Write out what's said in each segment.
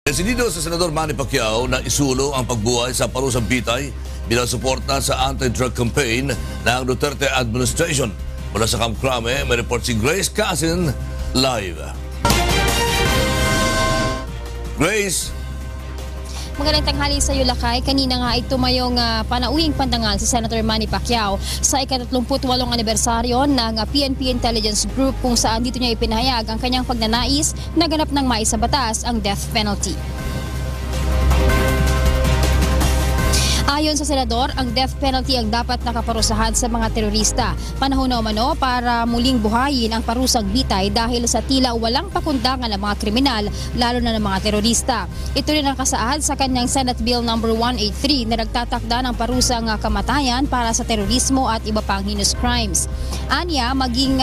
Desidido sa Senador Manny Pacquiao na isulo ang pagbuhay sa parusang bitay bilang suporta sa anti-drug campaign ng Duterte administration. Mula sa Camp Crame, may report si Grace Casin live. Grace. Magandang tanghali sa iyo, Lakay. Kanina nga ay tumayong panauhing pandangal si Senator Manny Pacquiao sa ika-38 anibersaryo ng PNP Intelligence Group kung saan dito niya ipinahayag ang kanyang pagnanais na ganap ng maisabatas ang death penalty. Ayon sa senador, ang death penalty ang dapat nakaparusahan sa mga terorista. Panahon na umano para muling buhayin ang parusang bitay dahil sa tila walang pakundangan ng mga kriminal, lalo na ng mga terorista. Ito rin ang kasaad sa kanyang Senate Bill No. 183 na nagtatakda ng parusang kamatayan para sa terorismo at iba pang heinous crimes. Anya, magiging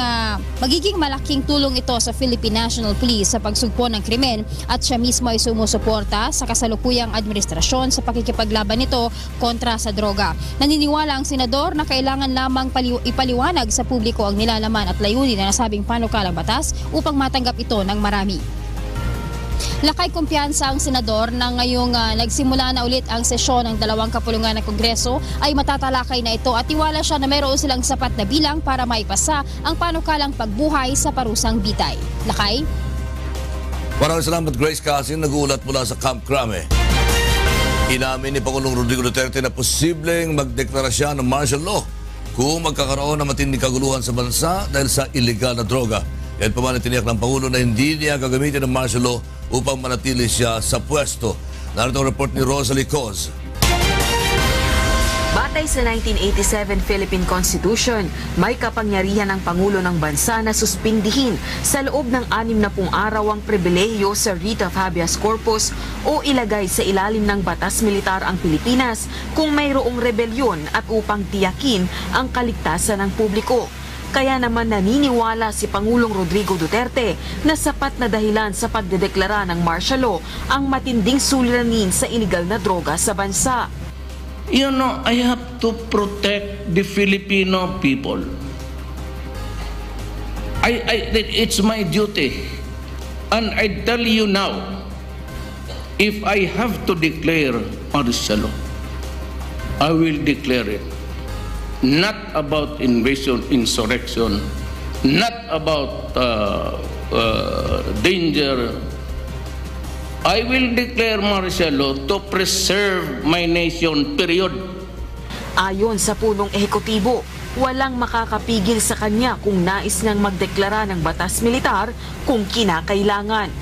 malaking tulong ito sa Philippine National Police sa pagsugpo ng krimen at siya mismo ay sumusuporta sa kasalukuyang administrasyon sa pakikipaglaban nito kontra sa droga. Naniniwala ang senador na kailangan lamang ipaliwanag sa publiko ang nilalaman at layunin na nasabing panukalang batas upang matanggap ito ng marami. Lakay kumpiyansa ang senador na ngayong nagsimula na ulit ang sesyon ng dalawang kapulungan ng Kongreso ay matatalakay na ito at tiwala siya na mayroon silang sapat na bilang para maipasa ang panukalang pagbuhay sa parusang bitay. Lakay? Maraming salamat, Grace Casin, nag-uulat mula sa Camp Crame. Inamin ni Pangulong Rodrigo Duterte na posibleng magdeklara siya ng martial law kung magkakaroon ng matinding kaguluhan sa bansa dahil sa illegal na droga. Yan pa man tiniyak ng Pangulo na hindi niya gagamitin ng martial law upang manatili siya sa pwesto. Narito ang report ni Rosalie Coz. Batay sa 1987 Philippine Constitution, may kapangyarihan ng Pangulo ng Bansa na suspindihin sa loob ng 60 araw ang pribilehiyo sa writ of habeas corpus o ilagay sa ilalim ng batas militar ang Pilipinas kung mayroong rebelyon at upang tiyakin ang kaligtasan ng publiko. Kaya naman naniniwala si Pangulong Rodrigo Duterte na sapat na dahilan sa pagdedeklara ng martial law ang matinding suliranin sa iligal na droga sa bansa. You know, I have to protect the Filipino people. It's my duty. And I tell you now, if I have to declare martial law, I will declare it. Not about invasion, insurrection, not about danger. I will declare martial law to preserve my nation, period. Ayon sa punong ehekutibo, walang makakapigil sa kanya kung nais niyang magdeklara ng batas militar kung kinakailangan.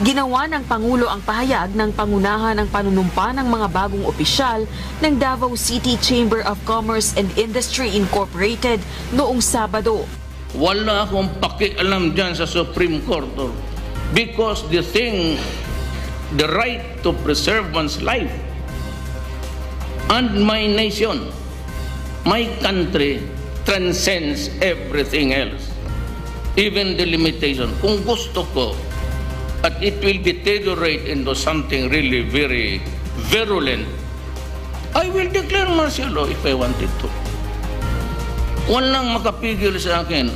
Ginawa ng Pangulo ang pahayag ng pangunahan ng panunumpa ng mga bagong opisyal ng Davao City Chamber of Commerce and Industry Incorporated noong Sabado. Wala akong pakialam dyan sa Supreme Court because the right to preserve one's life and my nation, my country transcends everything else, even the limitation. Kung gusto ko at it will deteriorate into something really very virulent, I will declare martial law if I wanted to. Walang makapigil sa akin.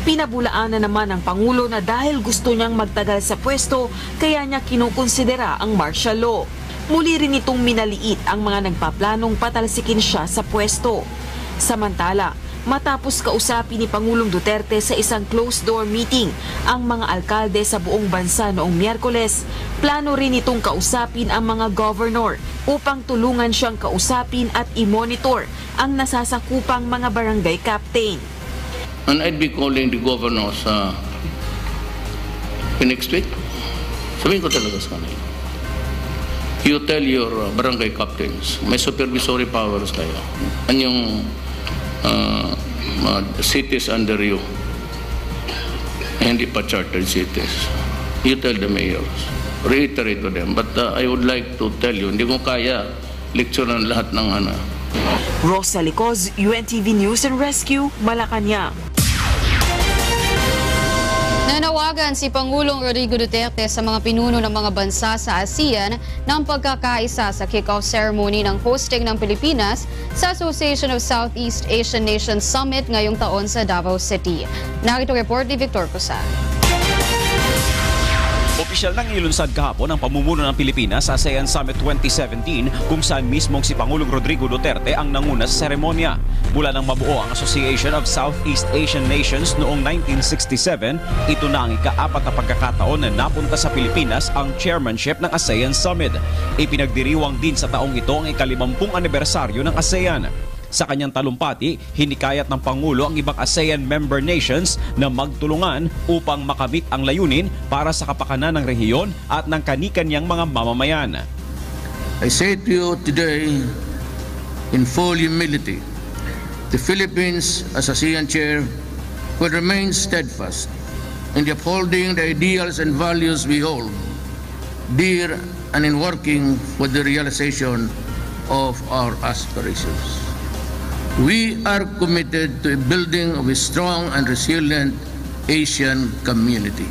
Pinabulaan na naman ng Pangulo na dahil gusto niyang magtagal sa pwesto, kaya niya kinukonsidera ang martial law. Muli rin itong minaliit ang mga nagpaplanong patalsikin siya sa pwesto. Samantala, matapos kausapin ni Pangulong Duterte sa isang closed-door meeting ang mga alkalde sa buong bansa noong Miyerkules, plano rin itong kausapin ang mga governor upang tulungan siyang kausapin at i-monitor ang nasasakupang mga barangay captain. And I'd be calling the governors next week. Sabihin ko talaga sa kanila. You tell your barangay captains, may supervisory powers kayo. And yung cities under you, hindi pa chartered cities. You tell the mayors, reiterate to them. But I would like to tell you, hindi ko kaya lecturean lahat ng Rosalie Coz, UNTV News and Rescue, Malacanang. Nanawagan si Pangulong Rodrigo Duterte sa mga pinuno ng mga bansa sa ASEAN ng pagkakaisa sa kick-off ceremony ng hosting ng Pilipinas sa Association of Southeast Asian Nations Summit ngayong taon sa Davao City. Narito report ni Victor Cosa. Opisyal nang ilunsad kahapon ang pamumuno ng Pilipinas sa ASEAN Summit 2017 kung saan mismong si Pangulong Rodrigo Duterte ang nanguna sa seremonya. Mula nang mabuo ang Association of Southeast Asian Nations noong 1967, ito na ang ika-4 na pagkakataon na napunta sa Pilipinas ang chairmanship ng ASEAN Summit. Ipinagdiriwang din sa taong ito ang ika-50 anibersaryo ng ASEAN. Sa kanyang talumpati, hinikayat ng Pangulo ang ibang ASEAN member nations na magtulungan upang makamit ang layunin para sa kapakanan ng rehiyon at ng kani-kanyang mga mamamayan. I say to you today, in full humility, the Philippines as ASEAN chair will remain steadfast in upholding the ideals and values we hold dear and in working for the realization of our aspirations. We are committed to building a strong and resilient Asian community.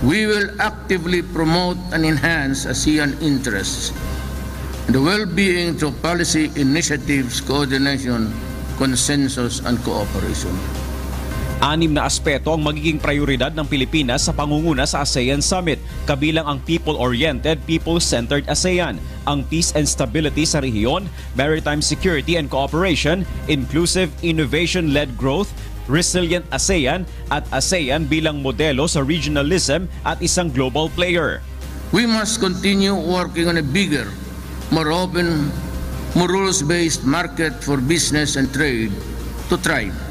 We will actively promote and enhance ASEAN interests and the well-being through policy initiatives, coordination, consensus, and cooperation. 6 na aspeto ang magiging prioridad ng Pilipinas sa pangunguna sa ASEAN Summit, kabilang ang people-oriented, people-centered ASEAN, ang peace and stability sa rehiyon, maritime security and cooperation, inclusive innovation-led growth, resilient ASEAN at ASEAN bilang modelo sa regionalism at isang global player. We must continue working on a bigger, more open, more rules-based market for business and trade to thrive.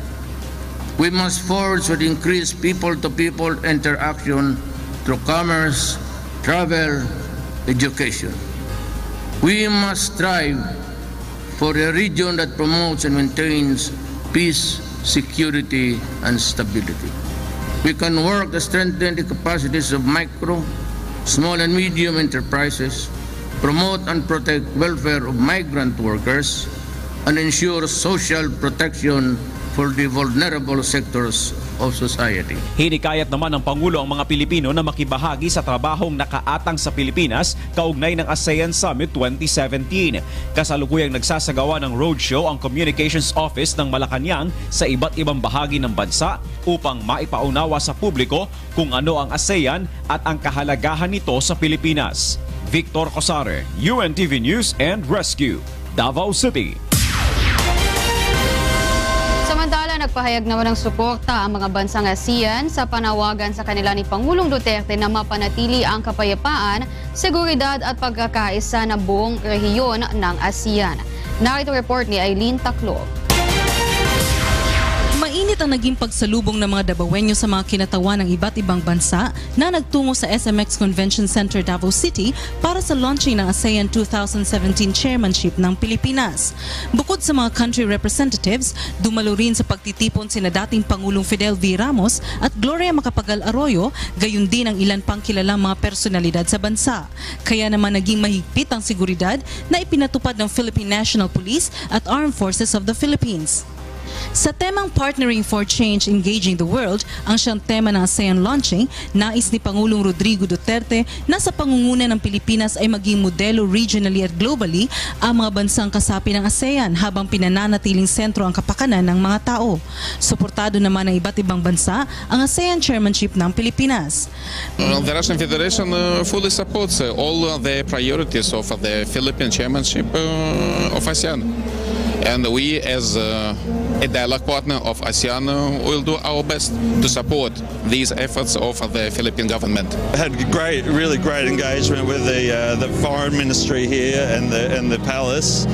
We must forge with increased people-to-people interaction through commerce, travel, education. We must strive for a region that promotes and maintains peace, security, and stability. We can work to strengthen the capacities of micro, small, and medium enterprises, promote and protect welfare of migrant workers, and ensure social protection for the vulnerable sectors of society. Hinikayat naman ng Pangulo ang mga Pilipino na makibahagi sa trabahong nakaatang sa Pilipinas kaugnay ng ASEAN Summit 2017. Kasalukuyang nagsasagawa ng roadshow ang Communications Office ng Malacanang sa iba't ibang bahagi ng bansa upang maipaunawa sa publiko kung ano ang ASEAN at ang kahalagahan nito sa Pilipinas. Victor Cosare, UNTV News and Rescue, Davao City. Samantala, nagpahayag naman ng suporta ang mga bansang ASEAN sa panawagan sa kanila ni Pangulong Duterte na mapanatili ang kapayapaan, seguridad at pagkakaisa ng buong rehiyon ng ASEAN. Narito report ni Aileen Taclob. Mainit ang naging pagsalubong ng mga Davaoenyo sa mga kinatawan ng iba't ibang bansa na nagtungo sa SMX Convention Center Davao City para sa launching ng ASEAN 2017 chairmanship ng Pilipinas. Bukod sa mga country representatives, dumalo rin sa pagtitipon sina dating Pangulong Fidel V. Ramos at Gloria Macapagal Arroyo, gayon din ang ilan pang kilalang mga personalidad sa bansa. Kaya naman naging mahigpit ang seguridad na ipinatupad ng Philippine National Police at Armed Forces of the Philippines. Sa temang Partnering for Change, Engaging the World, ang siyang tema ng ASEAN launching, nais ni Pangulong Rodrigo Duterte na sa pangunguna ng Pilipinas ay maging modelo regionally at globally ang mga bansang kasapi ng ASEAN habang pinananatiling sentro ang kapakanan ng mga tao. Suportado naman ng iba't ibang bansa ang ASEAN chairmanship ng Pilipinas. The Russian Federation fully supports all the priorities of the Philippine chairmanship of ASEAN. And we, as a dialogue partner of ASEAN, will do our best to support these efforts of the Philippine government. I had really great engagement with the foreign ministry here and the palace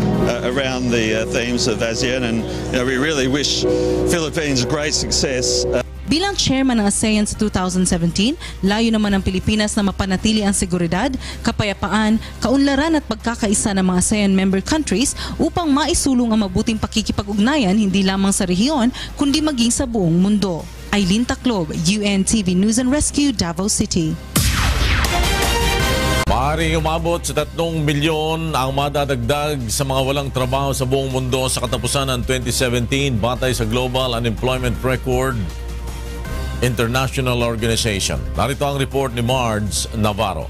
around the themes of ASEAN, and we really wish Philippines great success. Bilang chairman ng ASEAN sa 2017, layo naman ng Pilipinas na mapanatili ang seguridad, kapayapaan, kaunlaran at pagkakaisa ng mga ASEAN member countries upang maisulong ang mabuting pakikipag-ugnayan hindi lamang sa rehiyon kundi maging sa buong mundo. Aileen Taclob, UNTV News and Rescue, Davao City. Maaaring umabot sa 3 milyon ang madadagdag sa mga walang trabaho sa buong mundo sa katapusan ng 2017 batay sa Global Unemployment Record International Organization. Narito ang report ni Marge Navarro.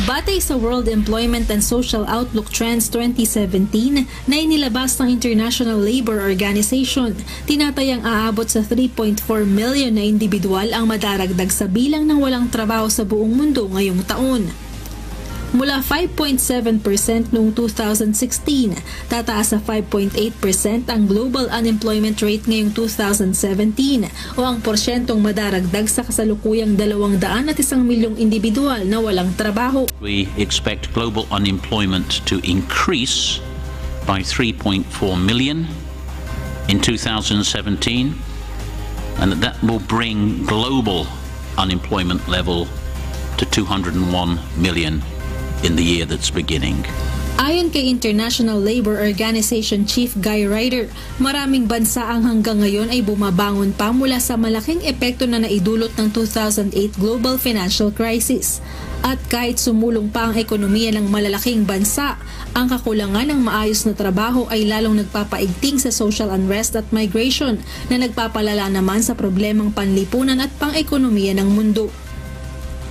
Batay sa World Employment and Social Outlook Trends 2017 na inilabas ng International Labour Organization, tinatayang aabot sa 3.4 million na individual ang madaragdag sa bilang ng walang trabaho sa buong mundo ngayong taon. Mula 5.7% noong 2016, tataas sa 5.8% ang global unemployment rate ngayong 2017 o ang porsyentong madaragdag sa kasalukuyang 201 milyong individual na walang trabaho. We expect global unemployment to increase by 3.4 million in 2017 and that will bring global unemployment level to 201 million in the year that's beginning. Ayon kay International Labour Organization Chief Guy Ryder, maraming bansa ang hanggang ngayon ay bumabangon pa mula sa malaking epekto na naidulot ng 2008 global financial crisis. At kahit sumulong pa ang ekonomiya ng malalaking bansa, ang kakulangan ng maayos na trabaho ay lalong nagpapaigting sa social unrest at migration na nagpapalala naman sa problemang panlipunan at pang-ekonomiya ng mundo.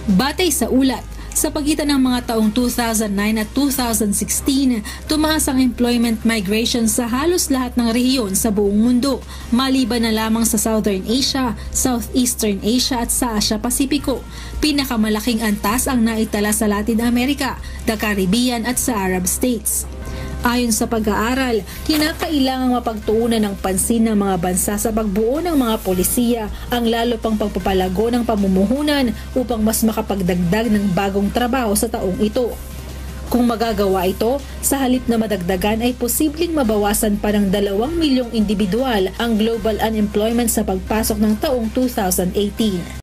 Batay sa ulat, sa pagitan ng mga taong 2009 at 2016, tumaas ang employment migration sa halos lahat ng rehiyon sa buong mundo, maliban na lamang sa Southern Asia, Southeastern Asia at sa Asia-Pasipiko. Pinakamalaking antas ang naitala sa Latin America, the Caribbean at sa Arab States. Ayon sa pag-aaral, kinakailangang mapagtuunan ng pansin ng mga bansa sa pagbuo ng mga polisiya ang lalo pang pagpapalago ng pamumuhunan upang mas makapagdagdag ng bagong trabaho sa taong ito. Kung magagawa ito, sa halip na madagdagan ay posibleng mabawasan pa ng 2 milyong individual ang global unemployment sa pagpasok ng taong 2018.